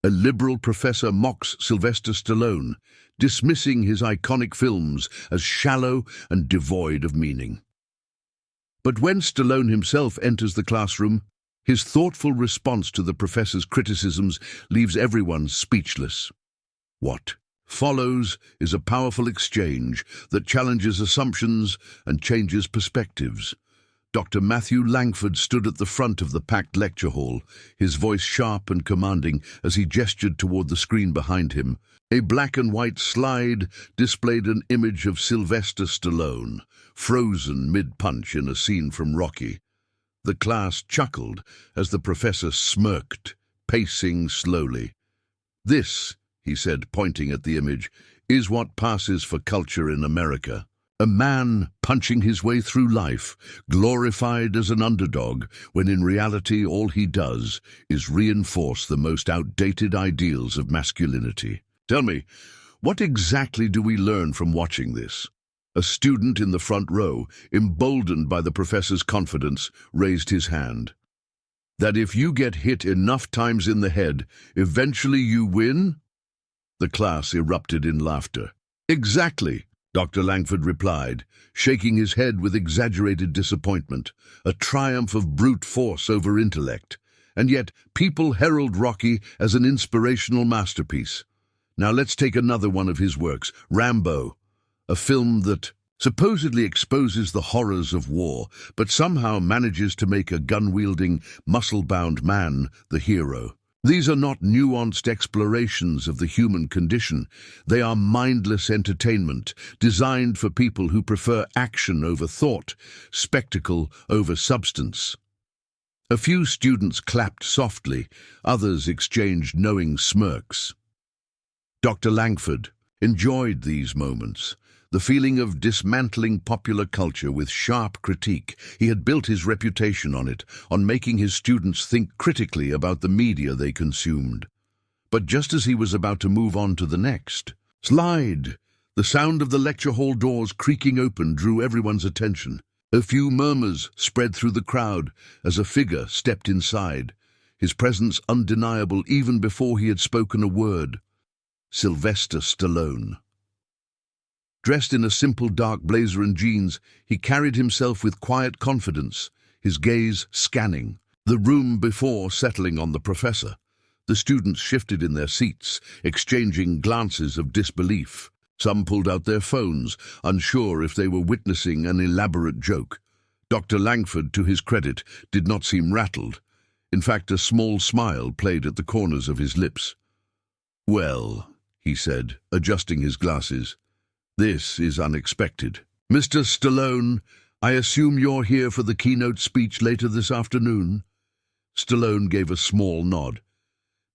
a liberal professor mocks Sylvester Stallone, dismissing his iconic films as shallow and devoid of meaning. But when Stallone himself enters the classroom, his thoughtful response to the professor's criticisms leaves everyone speechless. What follows is a powerful exchange that challenges assumptions and changes perspectives. Dr. Matthew Langford stood at the front of the packed lecture hall, his voice sharp and commanding as he gestured toward the screen behind him. A black and white slide displayed an image of Sylvester Stallone, frozen mid-punch in a scene from Rocky. The class chuckled as the professor smirked, pacing slowly. "This," he said, pointing at the image, "is what passes for culture in America. A man punching his way through life, glorified as an underdog, when in reality all he does is reinforce the most outdated ideals of masculinity." Tell me, what exactly do we learn from watching this? A student in the front row, emboldened by the professor's confidence, raised his hand. That if you get hit enough times in the head, eventually you win? The class erupted in laughter. Exactly, Dr. Langford replied, shaking his head with exaggerated disappointment, a triumph of brute force over intellect. And yet, people herald Rocky as an inspirational masterpiece. Now let's take another one of his works, Rambo, a film that supposedly exposes the horrors of war, but somehow manages to make a gun-wielding, muscle-bound man the hero. These are not nuanced explorations of the human condition. They are mindless entertainment, designed for people who prefer action over thought, spectacle over substance. A few students clapped softly, others exchanged knowing smirks. Dr. Langford enjoyed these moments, the feeling of dismantling popular culture with sharp critique. He had built his reputation on it, on making his students think critically about the media they consumed. But just as he was about to move on to the next slide, the sound of the lecture hall doors creaking open drew everyone's attention. A few murmurs spread through the crowd as a figure stepped inside, his presence undeniable even before he had spoken a word. Sylvester Stallone. Dressed in a simple dark blazer and jeans, he carried himself with quiet confidence, his gaze scanning the room before settling on the professor. The students shifted in their seats, exchanging glances of disbelief. Some pulled out their phones, unsure if they were witnessing an elaborate joke. Dr. Langford, to his credit, did not seem rattled. In fact, a small smile played at the corners of his lips. "Well," he said, adjusting his glasses, "this is unexpected. Mr. Stallone, I assume you're here for the keynote speech later this afternoon?" Stallone gave a small nod.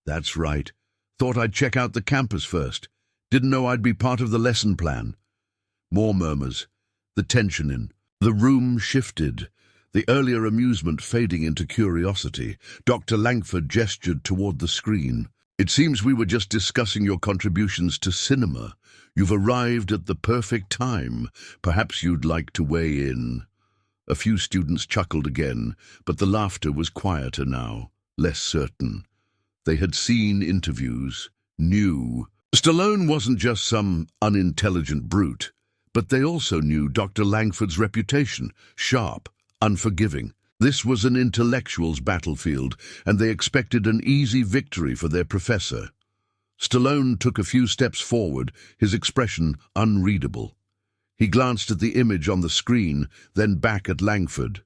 "That's right. Thought I'd check out the campus first. Didn't know I'd be part of the lesson plan." More murmurs. The tension in the room shifted, the earlier amusement fading into curiosity. Dr. Langford gestured toward the screen. "It seems we were just discussing your contributions to cinema. You've arrived at the perfect time. Perhaps you'd like to weigh in." A few students chuckled again, but the laughter was quieter now, less certain. They had seen interviews, knew. Stallone wasn't just some unintelligent brute, but they also knew Dr. Langford's reputation, sharp, unforgiving. This was an intellectual's battlefield, and they expected an easy victory for their professor. Stallone took a few steps forward, his expression unreadable. He glanced at the image on the screen, then back at Langford.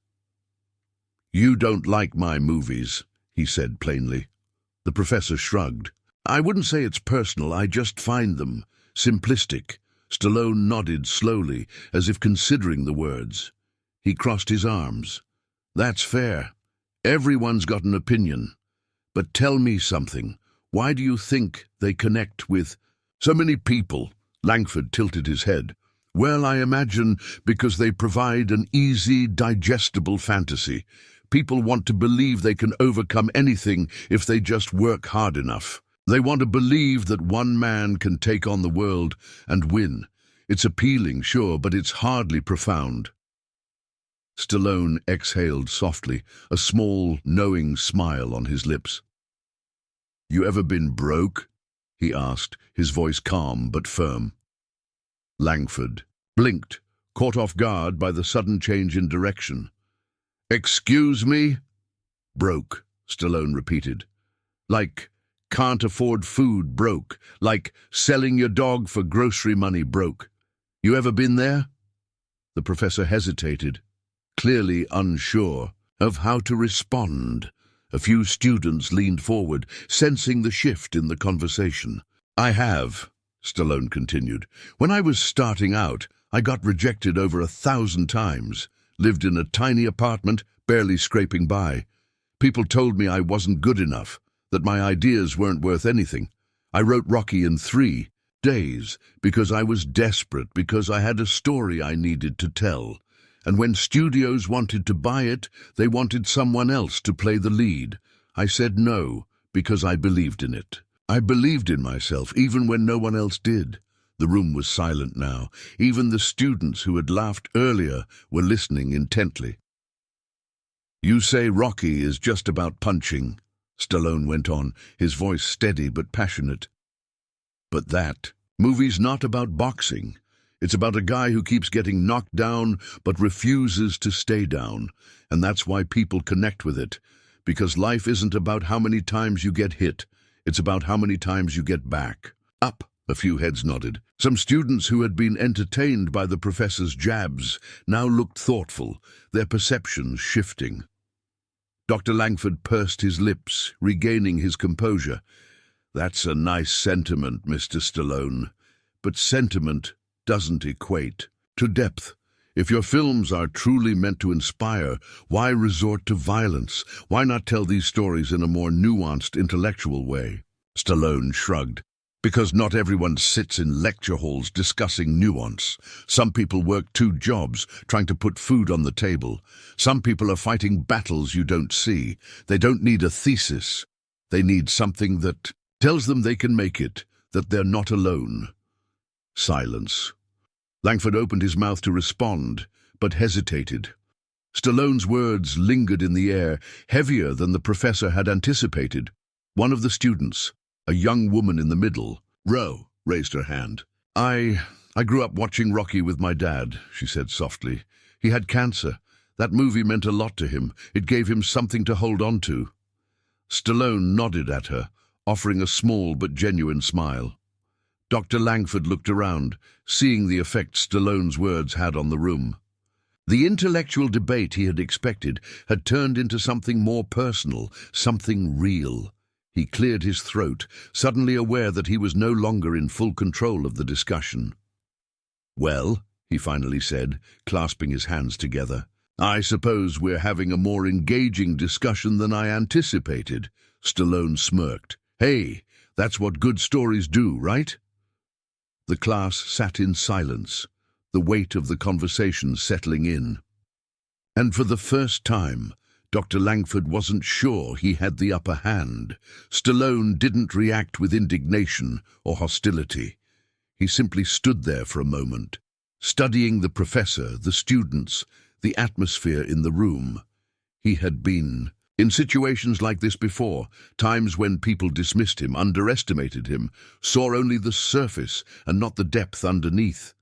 "You don't like my movies," he said plainly. The professor shrugged. "I wouldn't say it's personal, I just find them simplistic." Stallone nodded slowly, as if considering the words. He crossed his arms. "That's fair. Everyone's got an opinion. But tell me something. Why do you think they connect with so many people?" Langford tilted his head. "Well, I imagine because they provide an easy, digestible fantasy. People want to believe they can overcome anything if they just work hard enough. They want to believe that one man can take on the world and win. It's appealing, sure, but it's hardly profound." Stallone exhaled softly, a small, knowing smile on his lips. You ever been broke? He asked, his voice calm but firm. Langford blinked, caught off guard by the sudden change in direction. Excuse me? Broke, Stallone repeated. Like can't afford food broke, like selling your dog for grocery money broke. You ever been there? The professor hesitated, clearly unsure of how to respond. A few students leaned forward, sensing the shift in the conversation. I have, Stallone continued. When I was starting out, I got rejected over 1,000 times, lived in a tiny apartment, barely scraping by. People told me I wasn't good enough, that my ideas weren't worth anything. I wrote Rocky in 3 days because I was desperate, because I had a story I needed to tell. And when studios wanted to buy it, they wanted someone else to play the lead. I said no, because I believed in it. I believed in myself, even when no one else did. The room was silent now. Even the students who had laughed earlier were listening intently. You say Rocky is just about punching, Stallone went on, his voice steady but passionate. But that movie's not about boxing. It's about a guy who keeps getting knocked down but refuses to stay down. And that's why people connect with it. Because life isn't about how many times you get hit. It's about how many times you get back. Up, a few heads nodded. Some students who had been entertained by the professor's jabs now looked thoughtful, their perceptions shifting. Dr. Langford pursed his lips, regaining his composure. That's a nice sentiment, Mr. Stallone. But sentiment doesn't equate to depth. If your films are truly meant to inspire, why resort to violence? Why not tell these stories in a more nuanced, intellectual way? Stallone shrugged. Because not everyone sits in lecture halls discussing nuance. Some people work 2 jobs, trying to put food on the table. Some people are fighting battles you don't see. They don't need a thesis. They need something that tells them they can make it, that they're not alone. Silence. Langford opened his mouth to respond, but hesitated. Stallone's words lingered in the air, heavier than the professor had anticipated. One of the students, a young woman in the middle row, raised her hand. I grew up watching Rocky with my dad, she said softly. He had cancer. That movie meant a lot to him. It gave him something to hold on to. Stallone nodded at her, offering a small but genuine smile. Dr. Langford looked around, seeing the effect Stallone's words had on the room. The intellectual debate he had expected had turned into something more personal, something real. He cleared his throat, suddenly aware that he was no longer in full control of the discussion. Well, he finally said, clasping his hands together, I suppose we're having a more engaging discussion than I anticipated. Stallone smirked. Hey, that's what good stories do, right? The class sat in silence, the weight of the conversation settling in. And for the first time, Dr. Langford wasn't sure he had the upper hand. Stallone didn't react with indignation or hostility. He simply stood there for a moment, studying the professor, the students, the atmosphere in the room. He had been in situations like this before, times when people dismissed him, underestimated him, saw only the surface and not the depth underneath.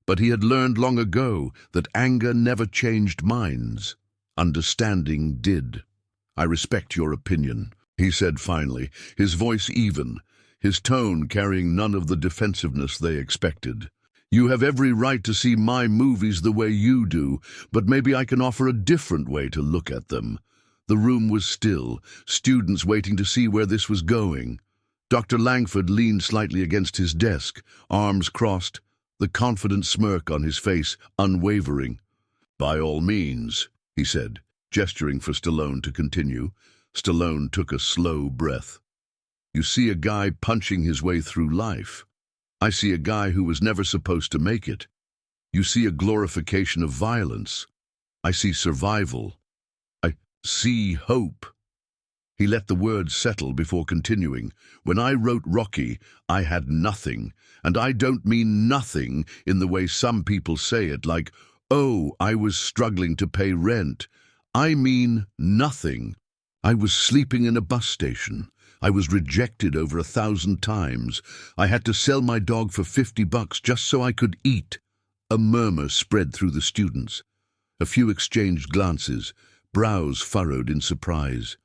But he had learned long ago that anger never changed minds. Understanding did. I respect your opinion, he said finally, his voice even, his tone carrying none of the defensiveness they expected. You have every right to see my movies the way you do, but maybe I can offer a different way to look at them. The room was still, students waiting to see where this was going. Dr. Langford leaned slightly against his desk, arms crossed, the confident smirk on his face unwavering. By all means, he said, gesturing for Stallone to continue. Stallone took a slow breath. You see a guy punching his way through life. I see a guy who was never supposed to make it. You see a glorification of violence. I see survival. I see hope. He let the words settle before continuing. When I wrote Rocky, I had nothing, and I don't mean nothing in the way some people say it, like, oh, I was struggling to pay rent. I mean nothing. I was sleeping in a bus station. I was rejected over 1,000 times. I had to sell my dog for $50 just so I could eat. A murmur spread through the students. A few exchanged glances, brows furrowed in surprise.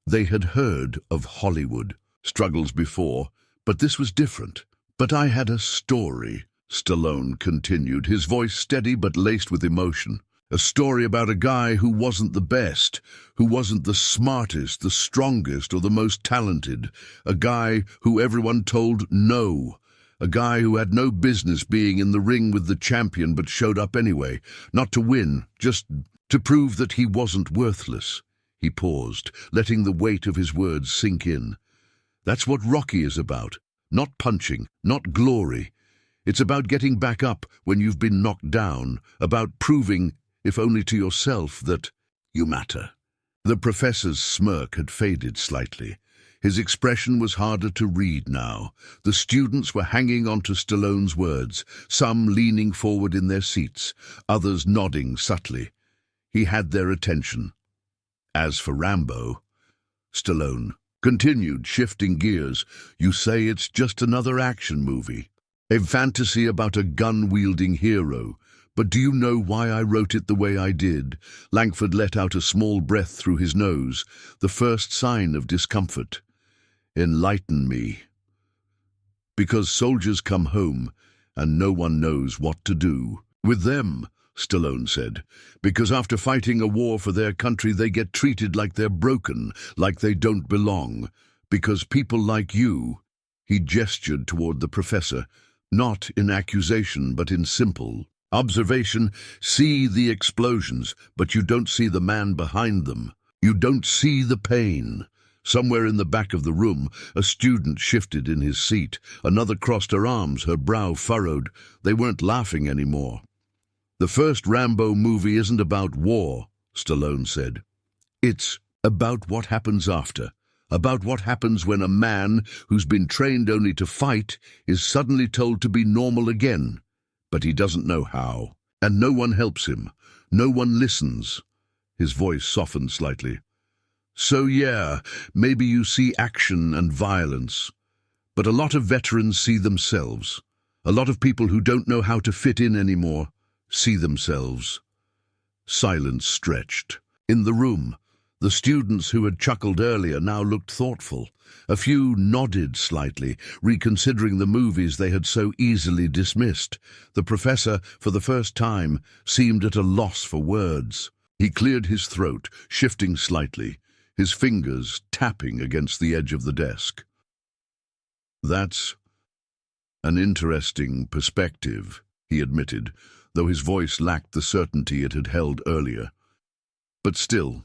They had heard of Hollywood struggles before, but this was different. But I had a story, Stallone continued, his voice steady but laced with emotion. A story about a guy who wasn't the best, who wasn't the smartest, the strongest, or the most talented. A guy who everyone told no. A guy who had no business being in the ring with the champion but showed up anyway. Not to win, just to prove that he wasn't worthless. He paused, letting the weight of his words sink in. That's what Rocky is about. Not punching, not glory. It's about getting back up when you've been knocked down, about proving, if only to yourself, that you matter. The professor's smirk had faded slightly. His expression was harder to read now. The students were hanging on to Stallone's words, some leaning forward in their seats, others nodding subtly. He had their attention. As for Rambo, Stallone continued, shifting gears, you say it's just another action movie, a fantasy about a gun-wielding hero. But do you know why I wrote it the way I did? Langford let out a small breath through his nose, the first sign of discomfort. Enlighten me. Because soldiers come home, and no one knows what to do with them, Stallone said. Because after fighting a war for their country, they get treated like they're broken, like they don't belong. Because people like you, he gestured toward the professor, not in accusation, but in simple observation, see the explosions, but you don't see the man behind them. You don't see the pain. Somewhere in the back of the room, a student shifted in his seat. Another crossed her arms, her brow furrowed. They weren't laughing anymore. The first Rambo movie isn't about war, Stallone said. It's about what happens after. About what happens when a man who's been trained only to fight is suddenly told to be normal again. But he doesn't know how, and no one helps him. No one listens. His voice softened slightly. So yeah, maybe you see action and violence, but a lot of veterans see themselves. A lot of people who don't know how to fit in anymore see themselves. Silence stretched. In the room, the students who had chuckled earlier now looked thoughtful. A few nodded slightly, reconsidering the movies they had so easily dismissed. The professor, for the first time, seemed at a loss for words. He cleared his throat, shifting slightly, his fingers tapping against the edge of the desk. That's an interesting perspective, he admitted, though his voice lacked the certainty it had held earlier. But still,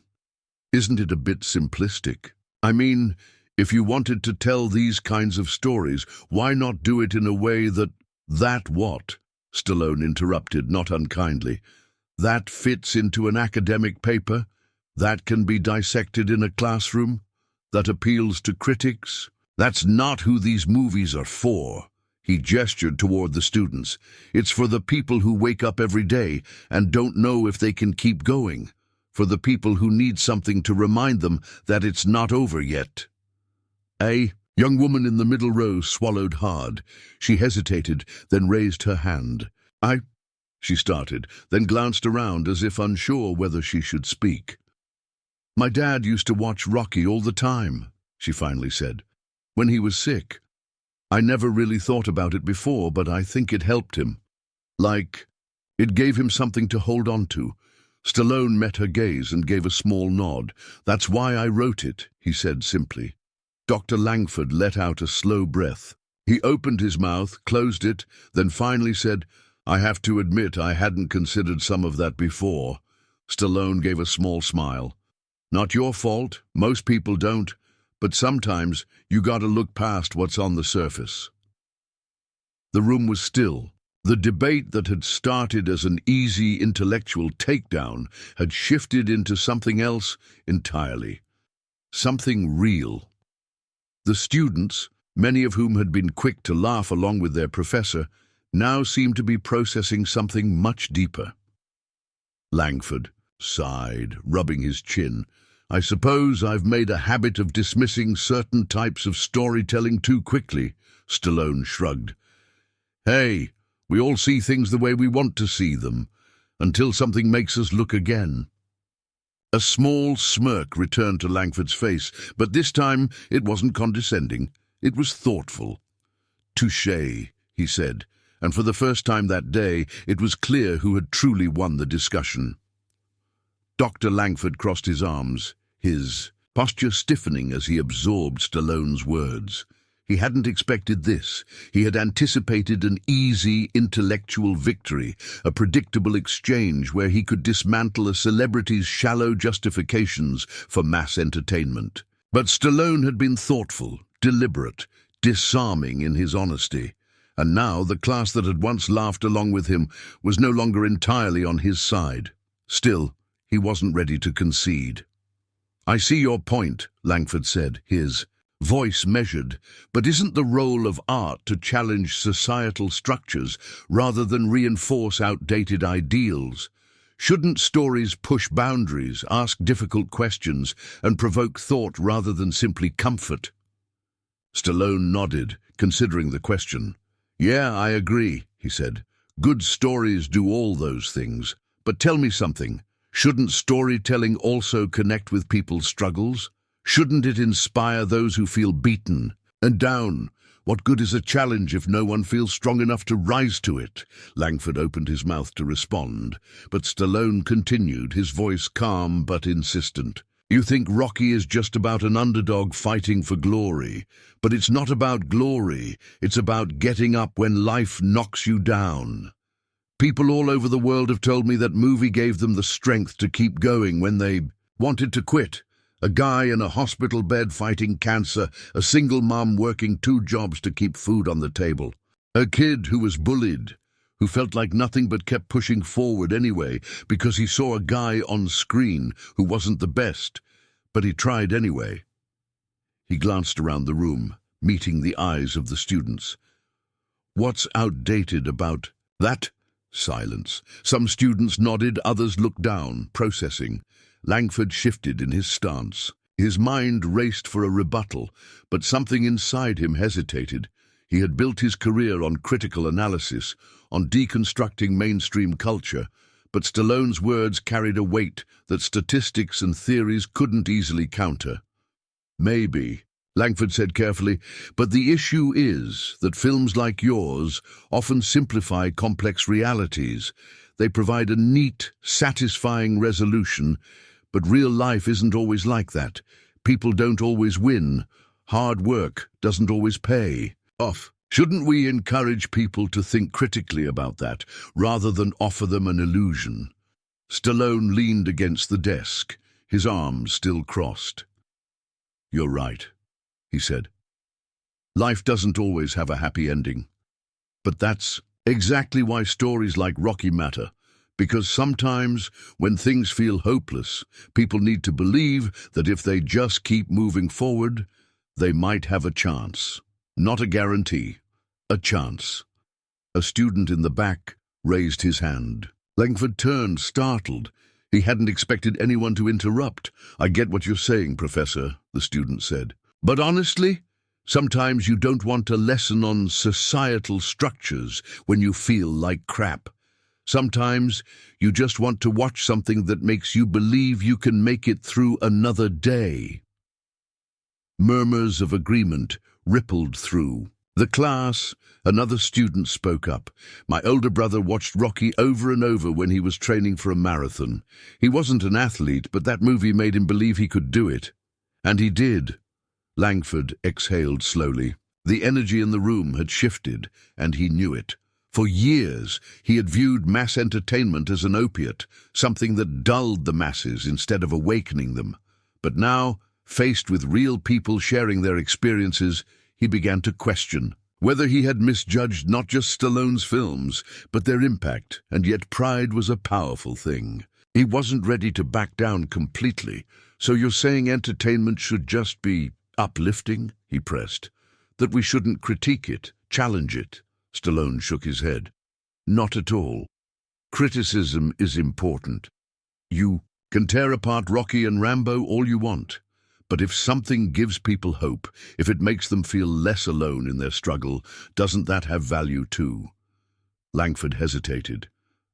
isn't it a bit simplistic? I mean, if you wanted to tell these kinds of stories, why not do it in a way that what? Stallone interrupted, not unkindly. That fits into an academic paper? That can be dissected in a classroom? That appeals to critics? That's not who these movies are for. He gestured toward the students. It's for the people who wake up every day and don't know if they can keep going. For the people who need something to remind them that it's not over yet. A young woman in the middle row swallowed hard. She hesitated, then raised her hand. She started, then glanced around as if unsure whether she should speak. My dad used to watch Rocky all the time, she finally said, when he was sick. I never really thought about it before, but I think it helped him. Like, it gave him something to hold on to. Stallone met her gaze and gave a small nod. That's why I wrote it, he said simply. Dr. Langford let out a slow breath. He opened his mouth, closed it, then finally said, I have to admit I hadn't considered some of that before. Stallone gave a small smile. Not your fault, most people don't, but sometimes you gotta look past what's on the surface. The room was still. The debate that had started as an easy intellectual takedown had shifted into something else entirely. Something real. The students, many of whom had been quick to laugh along with their professor, now seemed to be processing something much deeper. Langford sighed, rubbing his chin. I suppose I've made a habit of dismissing certain types of storytelling too quickly, Stallone shrugged. Hey, we all see things the way we want to see them, until something makes us look again. A small smirk returned to Langford's face, but this time it wasn't condescending. It was thoughtful. Touché, he said, and for the first time that day it was clear who had truly won the discussion. Dr. Langford crossed his arms, his posture stiffening as he absorbed Stallone's words. He hadn't expected this. He had anticipated an easy intellectual victory, a predictable exchange where he could dismantle a celebrity's shallow justifications for mass entertainment. But Stallone had been thoughtful, deliberate, disarming in his honesty. And now the class that had once laughed along with him was no longer entirely on his side. Still, he wasn't ready to concede. I see your point, Langford said, his voice measured, but isn't the role of art to challenge societal structures rather than reinforce outdated ideals? Shouldn't stories push boundaries, ask difficult questions, and provoke thought rather than simply comfort? Stallone nodded, considering the question. Yeah, I agree, he said. Good stories do all those things. But tell me something. Shouldn't storytelling also connect with people's struggles? Shouldn't it inspire those who feel beaten and down? What good is a challenge if no one feels strong enough to rise to it? Langford opened his mouth to respond, but Stallone continued, his voice calm but insistent. You think Rocky is just about an underdog fighting for glory, but it's not about glory, it's about getting up when life knocks you down. People all over the world have told me that movie gave them the strength to keep going when they wanted to quit. A guy in a hospital bed fighting cancer, a single mom working 2 jobs to keep food on the table. A kid who was bullied, who felt like nothing but kept pushing forward anyway because he saw a guy on screen who wasn't the best, but he tried anyway. He glanced around the room, meeting the eyes of the students. What's outdated about that? Silence. Some students nodded, others looked down, processing. Langford shifted in his stance. His mind raced for a rebuttal, but something inside him hesitated. He had built his career on critical analysis, on deconstructing mainstream culture, but Stallone's words carried a weight that statistics and theories couldn't easily counter. Maybe, Langford said carefully, but the issue is that films like yours often simplify complex realities. They provide a neat, satisfying resolution, but real life isn't always like that. People don't always win. Hard work doesn't always pay off. Shouldn't we encourage people to think critically about that, rather than offer them an illusion? Stallone leaned against the desk, his arms still crossed. You're right, he said. Life doesn't always have a happy ending. But that's exactly why stories like Rocky matter. Because sometimes, when things feel hopeless, people need to believe that if they just keep moving forward, they might have a chance. Not a guarantee, a chance. A student in the back raised his hand. Langford turned, startled. He hadn't expected anyone to interrupt. I get what you're saying, Professor, the student said. But honestly, sometimes you don't want a lesson on societal structures when you feel like crap. Sometimes you just want to watch something that makes you believe you can make it through another day. Murmurs of agreement rippled through the class. Another student spoke up. My older brother watched Rocky over and over when he was training for a marathon. He wasn't an athlete, but that movie made him believe he could do it. And he did. Langford exhaled slowly. The energy in the room had shifted, and he knew it. For years, he had viewed mass entertainment as an opiate, something that dulled the masses instead of awakening them. But now, faced with real people sharing their experiences, he began to question whether he had misjudged not just Stallone's films, but their impact, and yet pride was a powerful thing. He wasn't ready to back down completely. So you're saying entertainment should just be uplifting? He pressed. That we shouldn't critique it, challenge it? Stallone shook his head. Not at all. Criticism is important. You Can tear apart Rocky and Rambo all you want. But if something gives people hope, if it makes them feel less alone in their struggle, doesn't that have value too? Langford hesitated.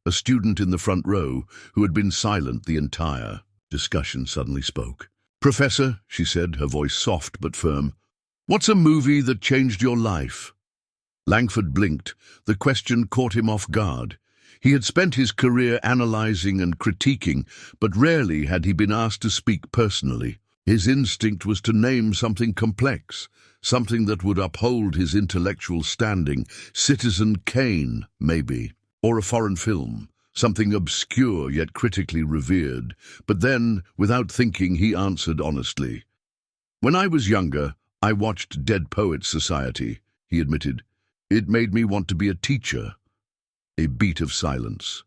A student in the front row, who had been silent the entire discussion, suddenly spoke. "Professor," she said, her voice soft but firm, "what's a movie that changed your life?" Langford blinked. The question caught him off guard. He had spent his career analyzing and critiquing, but rarely had he been asked to speak personally. His instinct was to name something complex, something that would uphold his intellectual standing. Citizen Kane, maybe, or a foreign film, something obscure yet critically revered. But then, without thinking, he answered honestly. "When I was younger, I watched Dead Poets Society," he admitted. "It made me want to be a teacher." A beat of silence.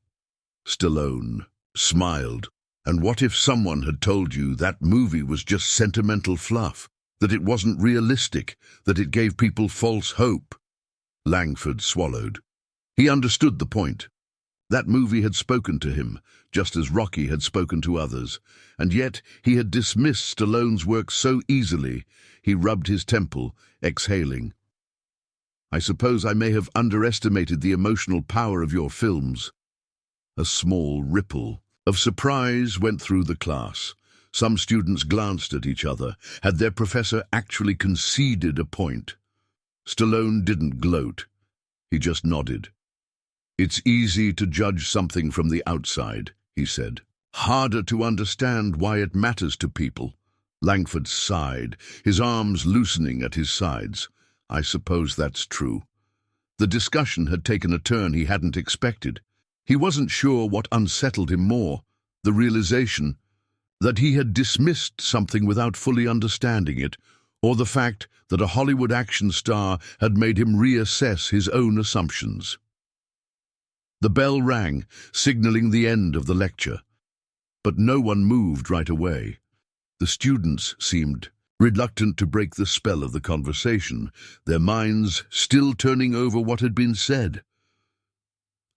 Stallone smiled. "And what if someone had told you that movie was just sentimental fluff, that it wasn't realistic, that it gave people false hope?" Langford swallowed. He understood the point. That movie had spoken to him, just as Rocky had spoken to others, and yet he had dismissed Stallone's work so easily. He rubbed his temple, exhaling. "I suppose I may have underestimated the emotional power of your films." A small ripple of surprise went through the class. Some students glanced at each other. Had their professor actually conceded a point? Stallone didn't gloat. He just nodded. "It's easy to judge something from the outside," he said. "Harder to understand why it matters to people." Langford sighed, his arms loosening at his sides. "I suppose that's true." The discussion had taken a turn he hadn't expected. He wasn't sure what unsettled him more, the realization that he had dismissed something without fully understanding it, or the fact that a Hollywood action star had made him reassess his own assumptions. The bell rang, signaling the end of the lecture. But no one moved right away. The students seemed reluctant to break the spell of the conversation, their minds still turning over what had been said.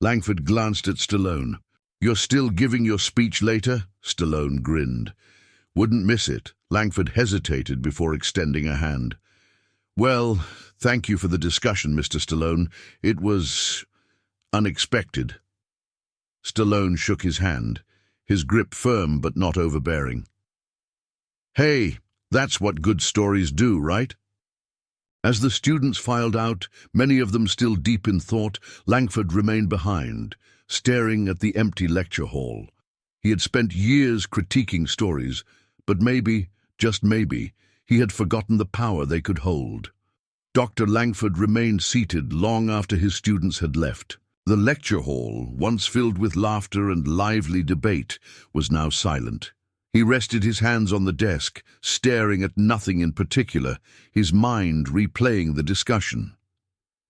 Langford glanced at Stallone. "You're still giving your speech later?" Stallone grinned. "Wouldn't miss it." Langford hesitated before extending a hand. "Well, thank you for the discussion, Mr. Stallone. It was unexpected." Stallone shook his hand, his grip firm but not overbearing. "Hey, that's what good stories do, right?" As the students filed out, many of them still deep in thought, Langford remained behind, staring at the empty lecture hall. He had spent years critiquing stories, but maybe, just maybe, he had forgotten the power they could hold. Dr. Langford remained seated long after his students had left. The lecture hall, once filled with laughter and lively debate, was now silent. He rested his hands on the desk, staring at nothing in particular, his mind replaying the discussion.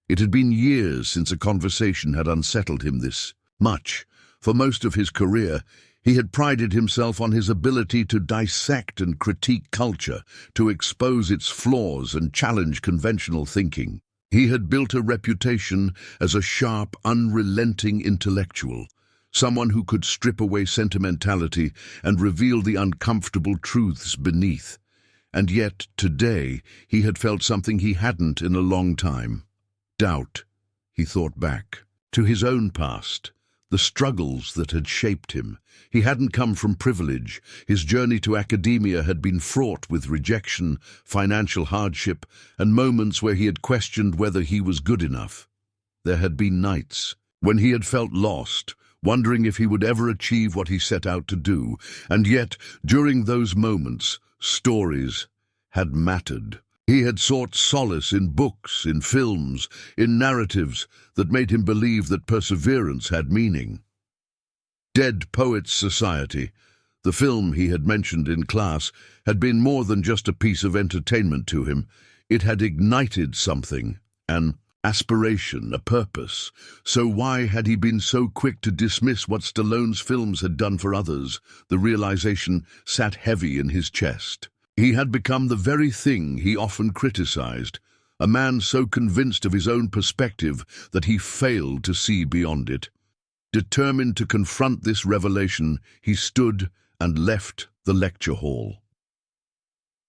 It had been years since a conversation had unsettled him this much. For most of his career, he had prided himself on his ability to dissect and critique culture, to expose its flaws and challenge conventional thinking. He had built a reputation as a sharp, unrelenting intellectual, someone who could strip away sentimentality and reveal the uncomfortable truths beneath. And yet, today, he had felt something he hadn't in a long time. Doubt. He thought back to his own past, the struggles that had shaped him. He hadn't come from privilege. His journey to academia had been fraught with rejection, financial hardship, and moments where he had questioned whether he was good enough. There had been nights when he had felt lost, wondering if he would ever achieve what he set out to do. And yet, during those moments, stories had mattered. He had sought solace in books, in films, in narratives that made him believe that perseverance had meaning. Dead Poets Society, the film he had mentioned in class, had been more than just a piece of entertainment to him. It had ignited something, an aspiration, a purpose. So why had he been so quick to dismiss what Stallone's films had done for others? The realization sat heavy in his chest. He had become the very thing he often criticized, a man so convinced of his own perspective that he failed to see beyond it. Determined to confront this revelation, he stood and left the lecture hall.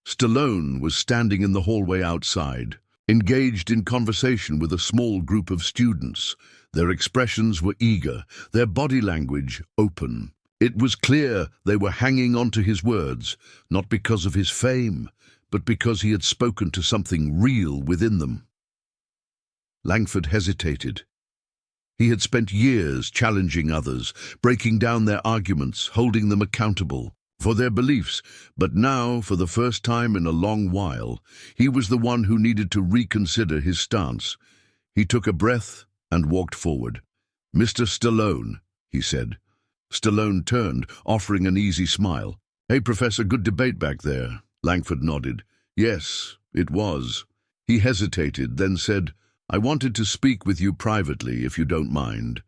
Stallone was standing in the hallway outside, engaged in conversation with a small group of students. Their expressions were eager, their body language open. It was clear they were hanging on to his words, not because of his fame, but because he had spoken to something real within them. Langford hesitated. He had spent years challenging others, breaking down their arguments, holding them accountable for their beliefs, but now, for the first time in a long while, he was the one who needed to reconsider his stance. He took a breath and walked forward. "Mr. Stallone," he said. Stallone turned, offering an easy smile. "Hey, Professor, good debate back there." Langford nodded. "Yes, it was." He hesitated, then said, "I wanted to speak with you privately, if you don't mind."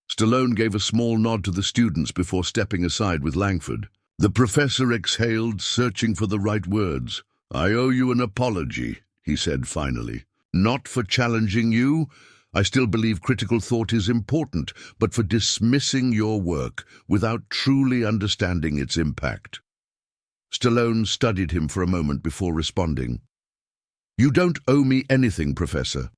Stallone gave a small nod to the students before stepping aside with Langford. The professor exhaled, searching for the right words. "I owe you an apology," he said finally. "Not for challenging you. I still believe critical thought is important, but for dismissing your work without truly understanding its impact." Stallone studied him for a moment before responding. "You don't owe me anything, Professor.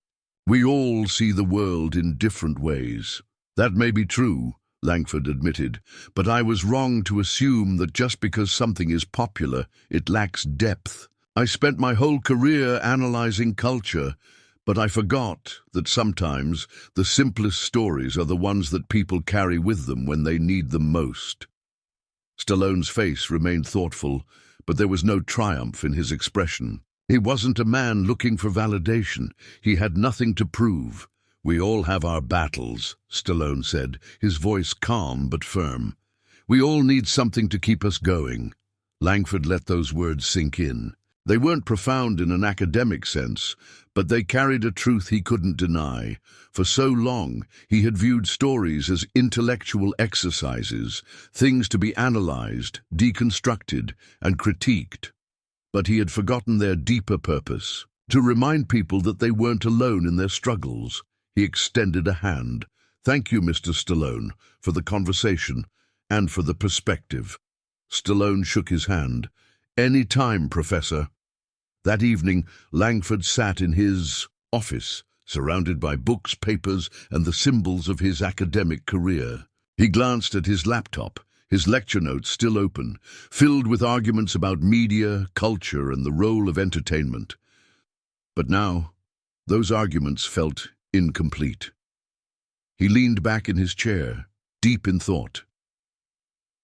We all see the world in different ways." "That may be true," Langford admitted, "but I was wrong to assume that just because something is popular, it lacks depth. I spent my whole career analyzing culture, but I forgot that sometimes the simplest stories are the ones that people carry with them when they need them most." Stallone's face remained thoughtful, but there was no triumph in his expression. He wasn't a man looking for validation. He had nothing to prove. "We all have our battles," Stallone said, his voice calm but firm. "We all need something to keep us going." Langford let those words sink in. They weren't profound in an academic sense, but they carried a truth he couldn't deny. For so long, he had viewed stories as intellectual exercises, things to be analyzed, deconstructed, and critiqued. But he had forgotten their deeper purpose, to remind people that they weren't alone in their struggles. He extended a hand. "Thank you, Mr. Stallone, for the conversation and for the perspective." Stallone shook his hand. "Any time, Professor." That evening, Langford sat in his office, surrounded by books, papers, and the symbols of his academic career. He glanced at his laptop, his lecture notes still open, filled with arguments about media, culture, and the role of entertainment. But now, those arguments felt incomplete. He leaned back in his chair, deep in thought.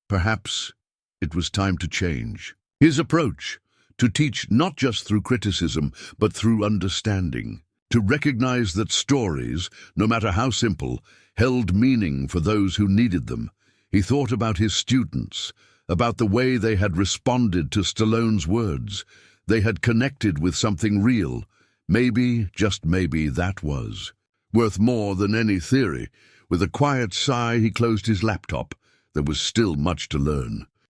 Perhaps it was time to change his approach, to teach not just through criticism, but through understanding, to recognize that stories, no matter how simple, held meaning for those who needed them. He thought about his students, about the way they had responded to Stallone's words. They had connected with something real. Maybe, just maybe, that was worth more than any theory. With a quiet sigh, he closed his laptop. There was still much to learn.